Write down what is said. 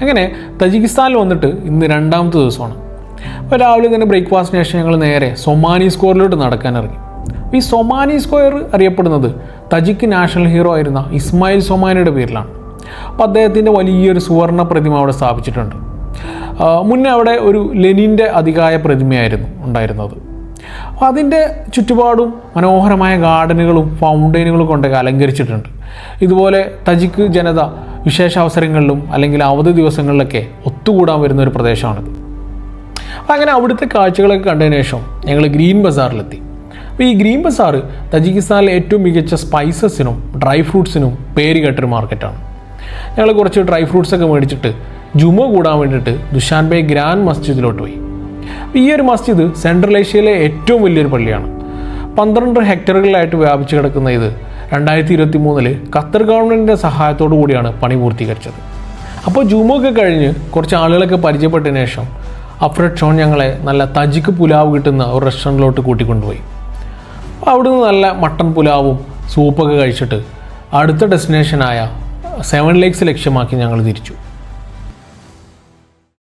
അങ്ങനെ തജിക്കിസ്ഥാനിൽ വന്നിട്ട് ഇന്ന് രണ്ടാമത്തെ ദിവസമാണ്. അപ്പോൾ രാവിലെ തന്നെ ബ്രേക്ക്ഫാസ്റ്റിന് ശേഷം ഞങ്ങൾ നേരെ സൊമാനി സ്ക്വയറിലോട്ട് നടക്കാനിറങ്ങി. ഈ സൊമാനി സ്ക്വയർ അറിയപ്പെടുന്നത് തജിക്ക് നാഷണൽ ഹീറോ ആയിരുന്ന ഇസ്മായിൽ സൊമാനിയുടെ പേരിലാണ്. അപ്പോൾ അദ്ദേഹത്തിൻ്റെ വലിയൊരു സുവർണ്ണ പ്രതിമ അവിടെ സ്ഥാപിച്ചിട്ടുണ്ട്. മുന്നേ അവിടെ ഒരു ലെനിൻ്റെ അതികായ പ്രതിമയായിരുന്നു ഉണ്ടായിരുന്നത്. അപ്പോൾ അതിൻ്റെ ചുറ്റുപാടും മനോഹരമായ ഗാർഡനുകളും ഫൗണ്ടെയിനുകളും കൊണ്ടൊക്കെ അലങ്കരിച്ചിട്ടുണ്ട്. ഇതുപോലെ തജിക്ക് ജനത വിശേഷ അവസരങ്ങളിലും അല്ലെങ്കിൽ അവധി ദിവസങ്ങളിലൊക്കെ ഒത്തുകൂടാൻ വരുന്ന ഒരു പ്രദേശമാണിത്. അപ്പോൾ അങ്ങനെ അവിടുത്തെ കാഴ്ചകളൊക്കെ കണ്ടതിന് ശേഷം ഞങ്ങൾ ഗ്രീൻ ബസാറിലെത്തി. അപ്പോൾ ഈ ഗ്രീൻ ബസാർ തജിക്കിസ്ഥാനിലെ ഏറ്റവും മികച്ച സ്പൈസസിനും ഡ്രൈ ഫ്രൂട്ട്സിനും പേര് കേട്ടൊരു മാർക്കറ്റാണ്. ഞങ്ങൾ കുറച്ച് ഡ്രൈ ഫ്രൂട്ട്സൊക്കെ മേടിച്ചിട്ട് ജുമ കൂടാൻ വേണ്ടിയിട്ട് ദുഷാൻബെ ഗ്രാൻഡ് മസ്ജിദിലോട്ട് പോയി. ഈ ഒരു മസ്ജിദ് സെൻട്രൽ ഏഷ്യയിലെ ഏറ്റവും വലിയൊരു പള്ളിയാണ്. 12 ഹെക്ടറുകളിലായിട്ട് വ്യാപിച്ചു കിടക്കുന്ന ഇത് 2023 ഖത്തർ ഗവൺമെൻറ്റിൻ്റെ സഹായത്തോടു കൂടിയാണ് പണി പൂർത്തീകരിച്ചത്. അപ്പോൾ ജുമൊക്കെ കഴിഞ്ഞ് കുറച്ച് ആളുകളൊക്കെ പരിചയപ്പെട്ടതിന് ശേഷം അഫ്രഡ് ഷോൺ ഞങ്ങളെ നല്ല തജിക്ക് പുലാവ് കിട്ടുന്ന ഒരു റെസ്റ്റോറൻറ്റിലോട്ട് കൂട്ടിക്കൊണ്ടുപോയി. അവിടുന്ന് നല്ല മട്ടൺ പുലാവും സൂപ്പൊക്കെ കഴിച്ചിട്ട് അടുത്ത ഡെസ്റ്റിനേഷനായ 7 ലേക്സ് ലക്ഷ്യമാക്കി ഞങ്ങൾ തിരിച്ചു.